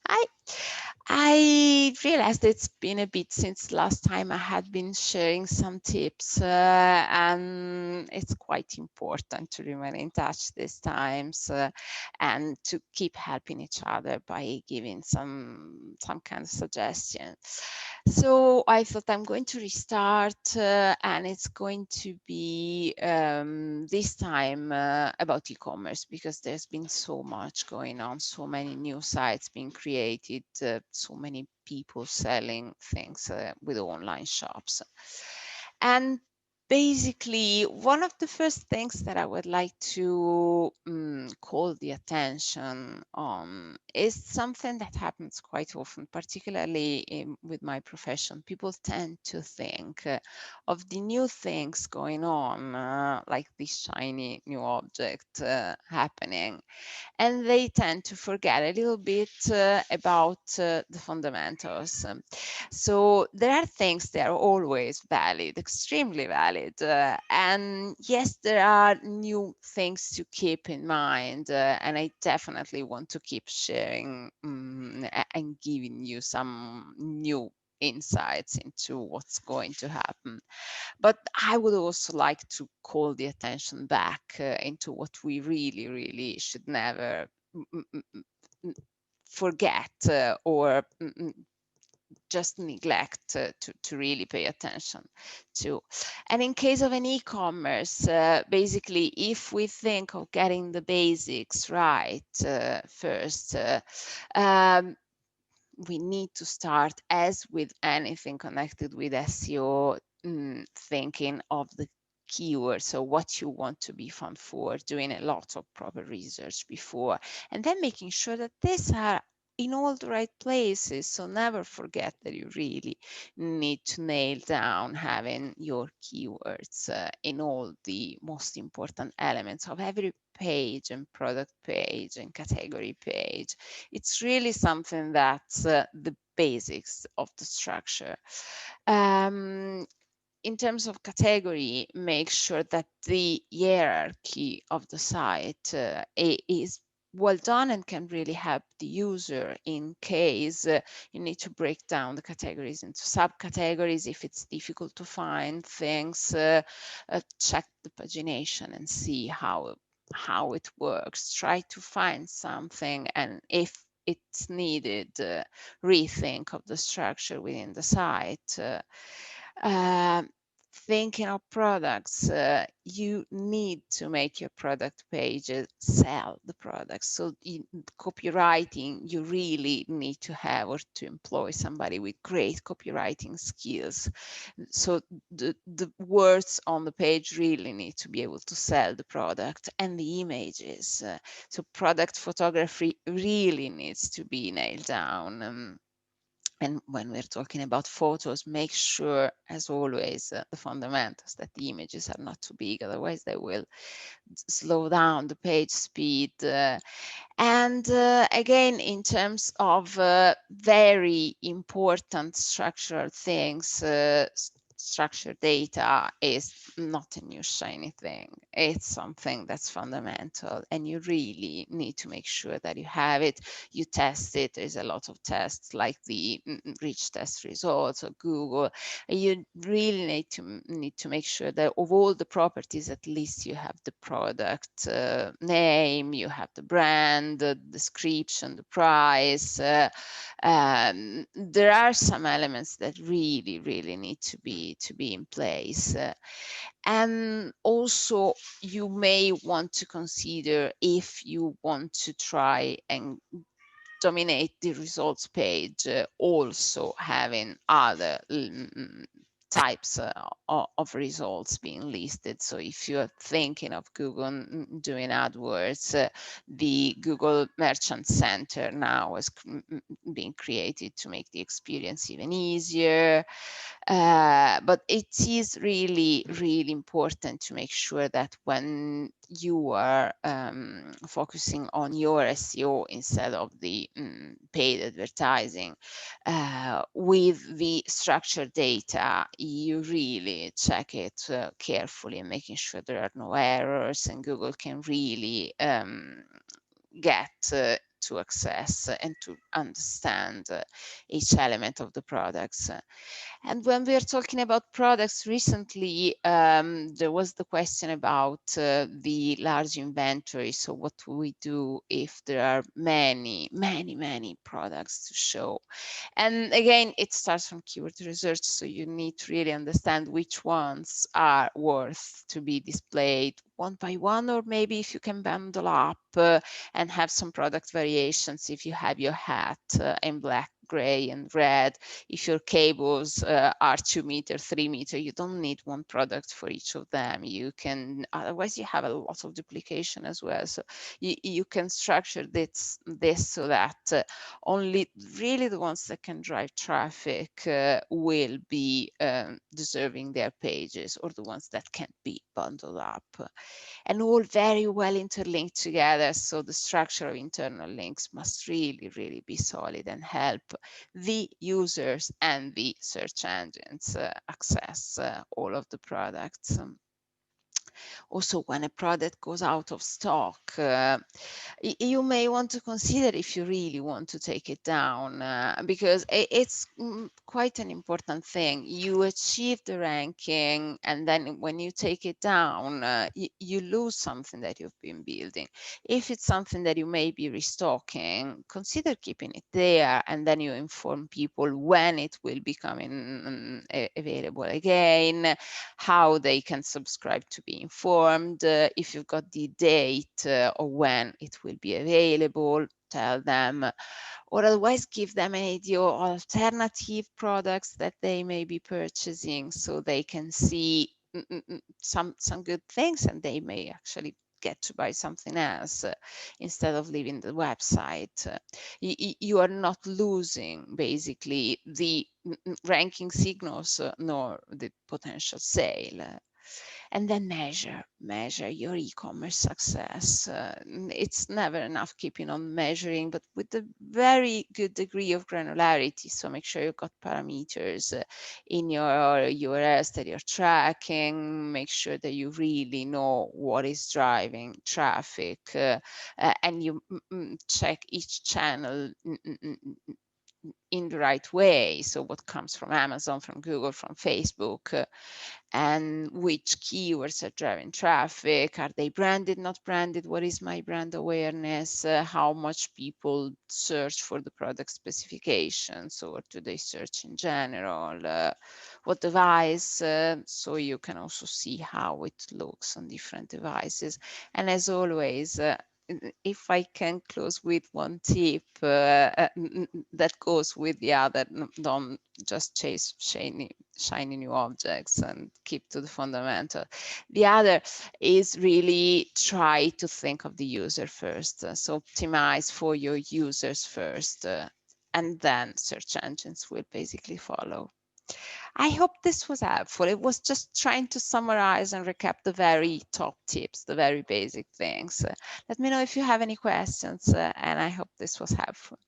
I I realized it's been a bit since last time I had been sharing some tips, and it's quite important to remain in touch these times, and to keep helping each other by giving some kind of suggestion. So I thought I'm going to restart, and it's going to be this time about e-commerce, because there's been so much going on, so many new sites being created, so many people selling things with online shops. And basically, one of the first things that I would like to call the attention on is something that happens quite often, particularly with my profession. People tend to think of the new things going on, like this shiny new object happening, and they tend to forget a little bit about the fundamentals. So there are things that are always valid, extremely valid. And yes, there are new things to keep in mind. And I definitely want to keep sharing and giving you some new insights into what's going to happen. But I would also like to call the attention back into what we really, really should never forget, or just neglect to really pay attention to. And in case of an e-commerce, basically, if we think of getting the basics right first, um, we need to start, as with anything connected with SEO, thinking of the keywords, so what you want to be found for, doing a lot of proper research before, and then making sure that these are in all the right places. So never forget that you really need to nail down having your keywords in all the most important elements of every page, and product page, and category page. It's really something that's the basics of the structure. Um, in terms of category, make sure that the hierarchy of the site is well done and can really help the user in case you need to break down the categories into subcategories. If it's difficult to find things, check the pagination and see how it works. Try to find something, and if it's needed, rethink of the structure within the site. Um, Thinking of products, you need to make your product pages sell the products. So in copywriting, you really need to have or to employ somebody with great copywriting skills. So the words on the page really need to be able to sell the product, and the images. So product photography really needs to be nailed down. And when we're talking about photos, make sure, as always, the fundamentals, that the images are not too big, otherwise they will slow down the page speed. And again, in terms of very important structural things, structured data is not a new shiny thing. It's something that's fundamental, and you really need to make sure that you have it. You test it. There's a lot of tests, like the rich test results of Google. You really need to make sure that of all the properties, at least you have the product name, you have the brand, the description, the price. There are some elements that really, really need to be in place. And also, you may want to consider, if you want to try and dominate the results page, also having other types of results being listed. So if you're thinking of Google doing AdWords, the Google Merchant Center now is being created to make the experience even easier. But it is really, really important to make sure that when you are focusing on your SEO instead of the paid advertising, with the structured data, you really check it carefully, and making sure there are no errors, and Google can really get to access and to understand each element of the products. And when we are talking about products recently, there was the question about the large inventory. So what do we do if there are many, many, many products to show? And again, it starts from keyword research. So you need to really understand which ones are worth to be displayed one by one, or maybe if you can bundle up and have some product variations. If you have your hat in black, gray, and red, if your cables are 2 meter, 3 meter, you don't need one product for each of them. You can, otherwise you have a lot of duplication as well. So you can structure this so that only really the ones that can drive traffic will be deserving their pages, or the ones that can be bundled up, and all very well interlinked together. So the structure of internal links must really, really be solid and help the users and the search engines access all of the products. Also, when a product goes out of stock, you may want to consider if you really want to take it down, because it's quite an important thing. You achieve the ranking, and then when you take it down, you lose something that you've been building. If it's something that you may be restocking, consider keeping it there, and then you inform people when it will be coming available again, how they can subscribe to be informed. If you've got the date or when it will be available, tell them, or otherwise give them an idea of alternative products that they may be purchasing, so they can see some good things, and they may actually get to buy something else instead of leaving the website. You are not losing basically the ranking signals nor the potential sale. And then measure your e-commerce success. It's never enough keeping on measuring, but with a very good degree of granularity. So make sure you've got parameters in your URLs that you're tracking. Make sure that you really know what is driving traffic, and you check each channel in the right way. So what comes from Amazon, from Google, from Facebook, and which keywords are driving traffic. Are they branded, not branded? What is my brand awareness? How much people search for the product specifications, or do they search in general? What device? So you can also see how it looks on different devices. And as always, if I can close with one tip that goes with the other, don't just chase shiny new objects and keep to the fundamental. The other is really try to think of the user first. So optimize for your users first, and then search engines will basically follow. I hope this was helpful. It was just trying to summarize and recap the very top tips, the very basic things. Let me know if you have any questions, and I hope this was helpful.